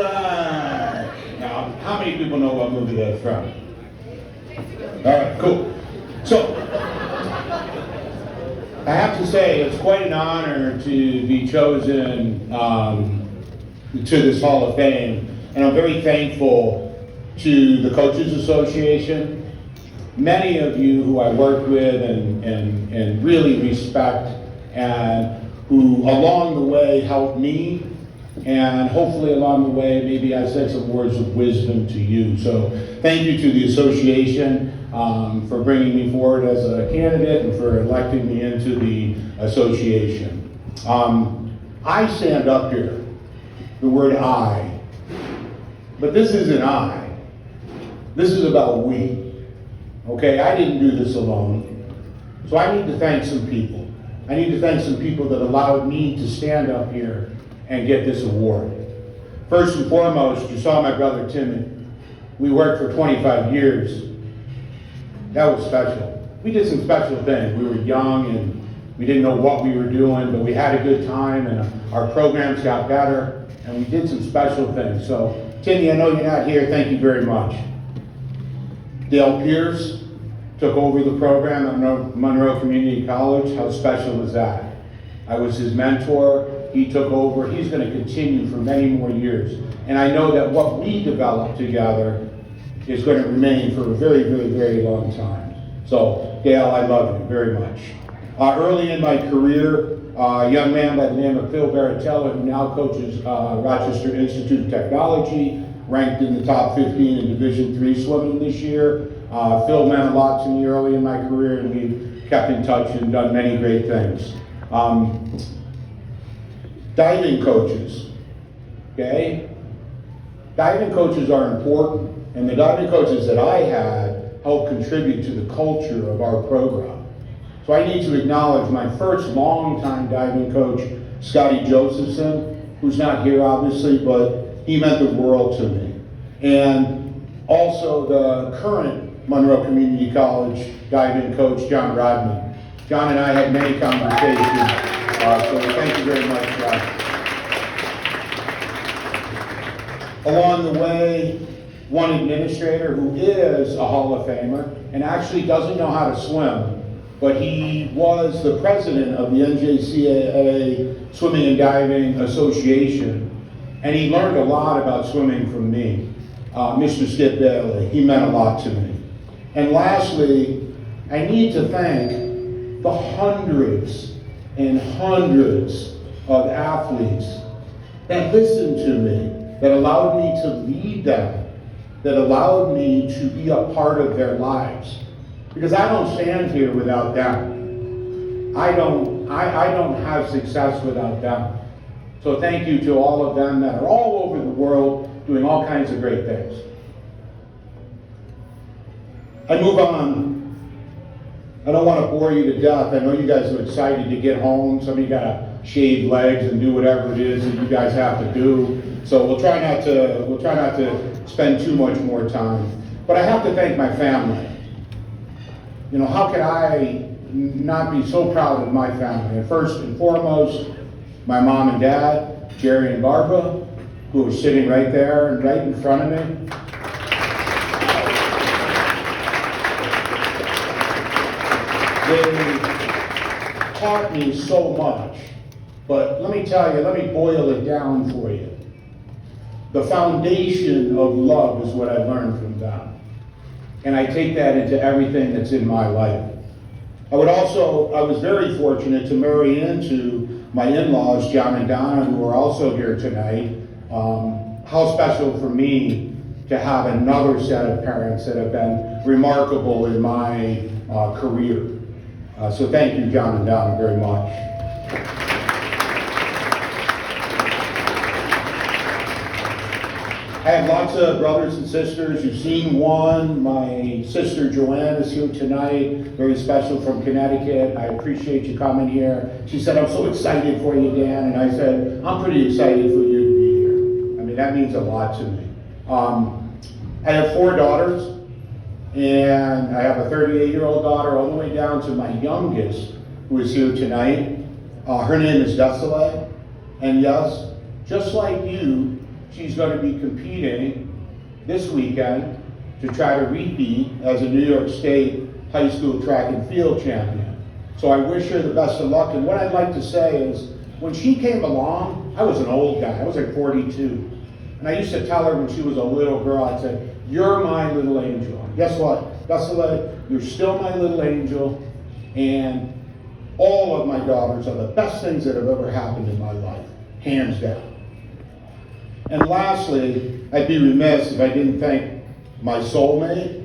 right. Now, how many people know what movie that's from? All right, cool. So, I have to say, it's quite an honor to be chosen to this Hall of Fame, and I'm very thankful to the Coaches Association. Many of you who I work with and really respect, and who along the way helped me, and hopefully along the way maybe I said some words of wisdom to you. So thank you to the association for bringing me forward as a candidate and for electing me into the association. I stand up here, the word I, but this isn't I. This is about we. Okay, I didn't do this alone. So I need to thank some people. I need to thank some people that allowed me to stand up here and get this award. First and foremost, you saw my brother Timmy. We worked for 25 years. That was special. We did some special things. We were young and we didn't know what we were doing, but we had a good time and our programs got better and we did some special things. So Timmy, I know you're not here. Thank you very much. Dale Pierce took over the program at Monroe Community College. How special was that? I was his mentor. He took over. He's going to continue for many more years. And I know that what we developed together is going to remain for a very, very, very long time. So, Dale, I love you very much. Early in my career, a young man by the name of Phil Baratella, who now coaches Rochester Institute of Technology, ranked in the top 15 in Division III swimming this year. Phil meant a lot to me early in my career, and we've kept in touch and done many great things. Diving coaches, okay? Diving coaches are important, and the diving coaches that I had helped contribute to the culture of our program. So I need to acknowledge my first longtime diving coach, Scotty Josephson, who's not here obviously, but he meant the world to me. And also the current Monroe Community College diving coach, John Rodman. John and I had many conversations, so thank you very much, John. Along the way, one administrator who is a Hall of Famer and actually doesn't know how to swim, but he was the president of the NJCAA Swimming and Diving Association, and he learned a lot about swimming from me. Mr. Skip Bailey, he meant a lot to me. And lastly, I need to thank the hundreds and hundreds of athletes that listened to me, that allowed me to lead them, that allowed me to be a part of their lives. Because I don't stand here without them. I don't have success without them. So thank you to all of them that are all over the world doing all kinds of great things. I move on. I don't want to bore you to death. I know you guys are excited to get home. Some of you got to shave legs and do whatever it is that you guys have to do. So we'll try not to spend too much more time. But I have to thank my family. You know, how could I not be so proud of my family? And first and foremost, my mom and dad, Jerry and Barbara, who are sitting right there and right in front of me. They taught me so much, but let me tell you, let me boil it down for you. The foundation of love is what I learned from them. And I take that into everything that's in my life. I was very fortunate to marry into my in-laws, John and Donna, who are also here tonight. How special for me to have another set of parents that have been remarkable in my career. So thank you, John and Donna, very much. I have lots of brothers and sisters. You've seen one. My sister Joanne is here tonight, very special from Connecticut. I appreciate you coming here. She said, I'm so excited for you, Dan. And I said, I'm pretty excited for you to be here. I mean, that means a lot to me. I have 4 daughters, and I have a 38-year-old daughter all the way down to my youngest, who is here tonight. Her name is Desiree. And yes, just like you, she's going to be competing this weekend to try to repeat as a New York State high school track and field champion. So I wish her the best of luck. And what I'd like to say is, when she came along, I was an old guy. I was like 42. And I used to tell her when she was a little girl, I'd say, "You're my little angel." And guess what? You're still my little angel. And all of my daughters are the best things that have ever happened in my life, hands down. And lastly, I'd be remiss if I didn't thank my soulmate,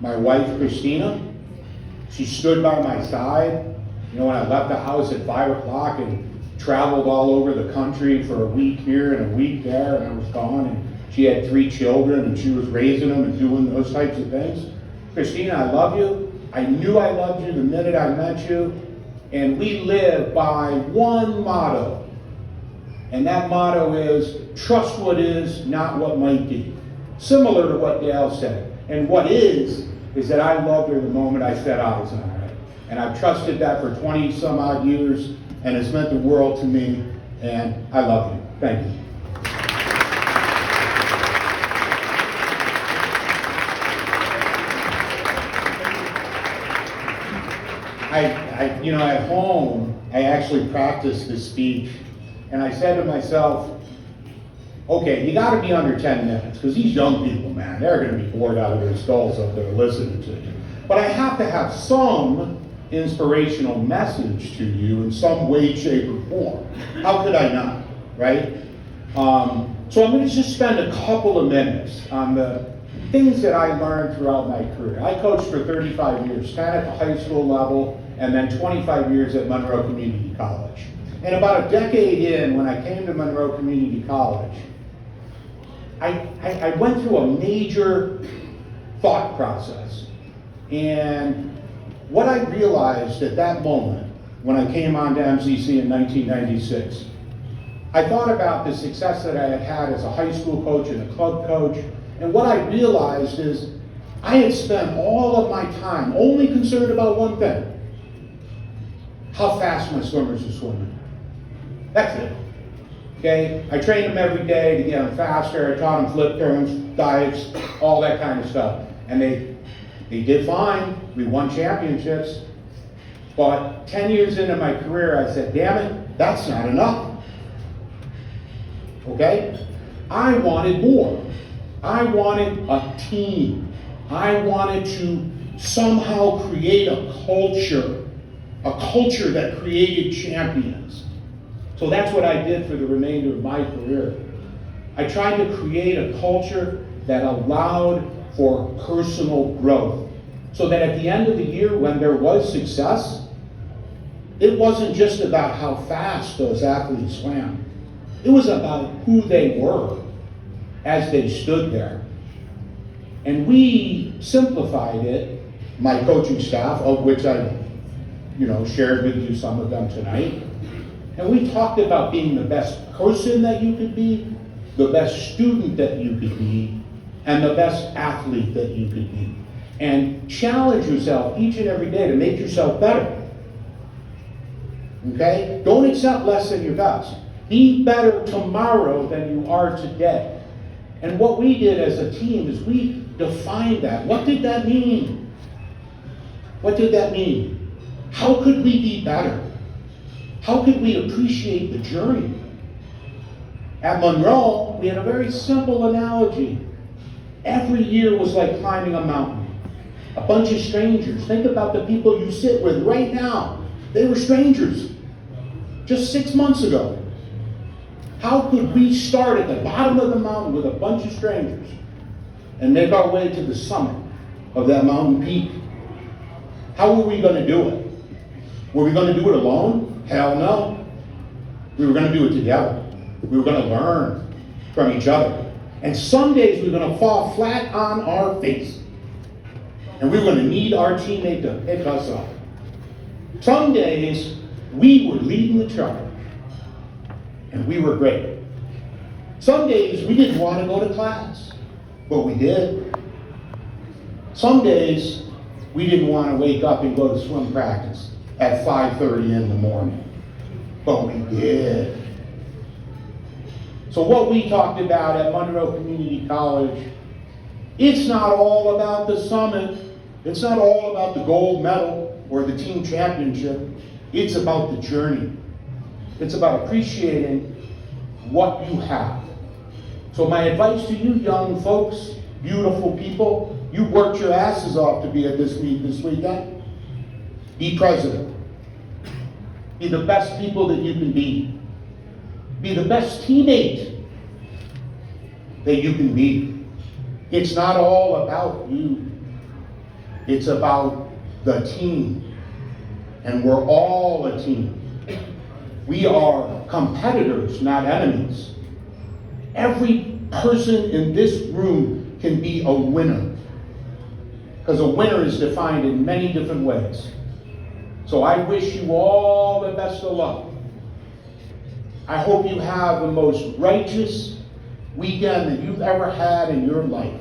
my wife, Christina. She stood by my side. You know, when I left the house at 5 o'clock and traveled all over the country for a week here and a week there, and I was gone, and she had 3 children, and she was raising them and doing those types of things. Christina, I love you. I knew I loved you the minute I met you, and we live by one motto, and that motto is, trust what is, not what might be. Similar to what Dale said. And what is that I loved her the moment I set eyes on her. And I've trusted that for 20 some odd years, and it's meant the world to me, and I love you. Thank you. At home, I actually practiced this speech, and I said to myself, okay, you gotta be under 10 minutes, because these young people, man, they're gonna be bored out of their skulls up there listening to you. But I have to have some inspirational message to you in some way, shape, or form. How could I not, right? So I'm gonna just spend a couple of minutes on the things that I learned throughout my career. I coached for 35 years, 10 at the high school level, and then 25 years at Monroe Community College. And about a decade in, when I came to Monroe Community College, I went through a major thought process. And what I realized at that moment, when I came on to MCC in 1996, I thought about the success that I had had as a high school coach and a club coach. And what I realized is I had spent all of my time only concerned about one thing: how fast my swimmers are swimming. That's it. Okay? I trained them every day to get them faster. I taught them flip turns, dives, all that kind of stuff. And they did fine. We won championships. But 10 years into my career, I said, damn it, that's not enough. Okay? I wanted more. I wanted a team. I wanted to somehow create a culture that created champions. So that's what I did for the remainder of my career. I tried to create a culture that allowed for personal growth, so that at the end of the year, when there was success, it wasn't just about how fast those athletes swam. It was about who they were as they stood there. And we simplified it, my coaching staff, of which I shared with you some of them tonight. And we talked about being the best person that you could be, the best student that you could be, and the best athlete that you could be. And challenge yourself each and every day to make yourself better. Okay? Don't accept less than your best. Be better tomorrow than you are today. And what we did as a team is we defined that. What did that mean? What did that mean? How could we be better? How could we appreciate the journey? At Monroe, we had a very simple analogy. Every year was like climbing a mountain. A bunch of strangers. Think about the people you sit with right now. They were strangers just 6 months ago. How could we start at the bottom of the mountain with a bunch of strangers and make our way to the summit of that mountain peak? How were we going to do it? Were we going to do it alone? Hell no. We were going to do it together. We were going to learn from each other. And some days we were going to fall flat on our face. And we were going to need our teammate to pick us up. Some days we were leading the charge. And we were great. Some days we didn't want to go to class, but we did. Some days we didn't want to wake up and go to swim practice at 5:30 in the morning, but we did. So what we talked about at Monroe Community College, it's not all about the summit. It's not all about the gold medal or the team championship. It's about the journey. It's about appreciating what you have. So my advice to you young folks, beautiful people, you worked your asses off to be at this meet this weekend. Be president. Be the best people that you can be. Be the best teammate that you can be. It's not all about you. It's about the team. And we're all a team. We are competitors, not enemies. Every person in this room can be a winner. Because a winner is defined in many different ways. So I wish you all the best of luck. I hope you have the most righteous weekend that you've ever had in your life.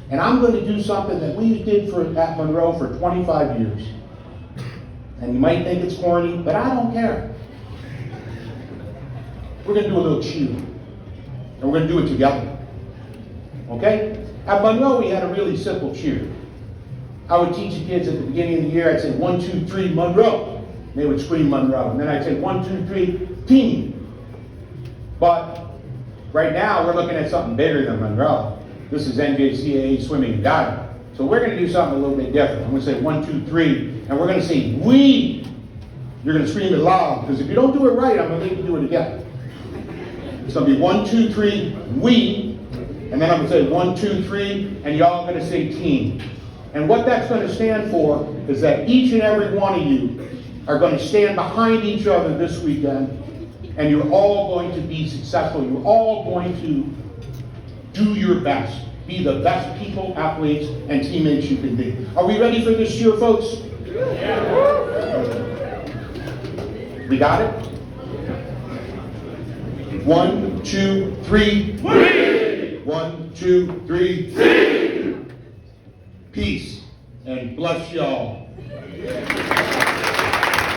And I'm going to do something that we did at Monroe for 25 years. And you might think it's corny, but I don't care. We're going to do a little cheer. And we're going to do it together. Okay? At Monroe, we had a really simple cheer. I would teach the kids at the beginning of the year, I'd say 1, 2, 3, Monroe. They would scream Monroe. And then I'd say 1, 2, 3, team. But right now, we're looking at something bigger than Monroe. This is NJCAA swimming and diving. So we're going to do something a little bit different. I'm going to say 1, 2, 3, and we're going to say we. You're going to scream it loud, because if you don't do it right, I'm going to make you do it again. It's going to be 1, 2, 3, we, and then I'm going to say 1, 2, 3, and y'all are going to say team. And what that's going to stand for is that each and every one of you are going to stand behind each other this weekend, and you're all going to be successful. You're all going to do your best. Be the best people, athletes, and teammates you can be. Are we ready for this cheer, folks? Yeah. We got it? 1, 2, 3. We! 1, 2, 3. Peace and bless y'all.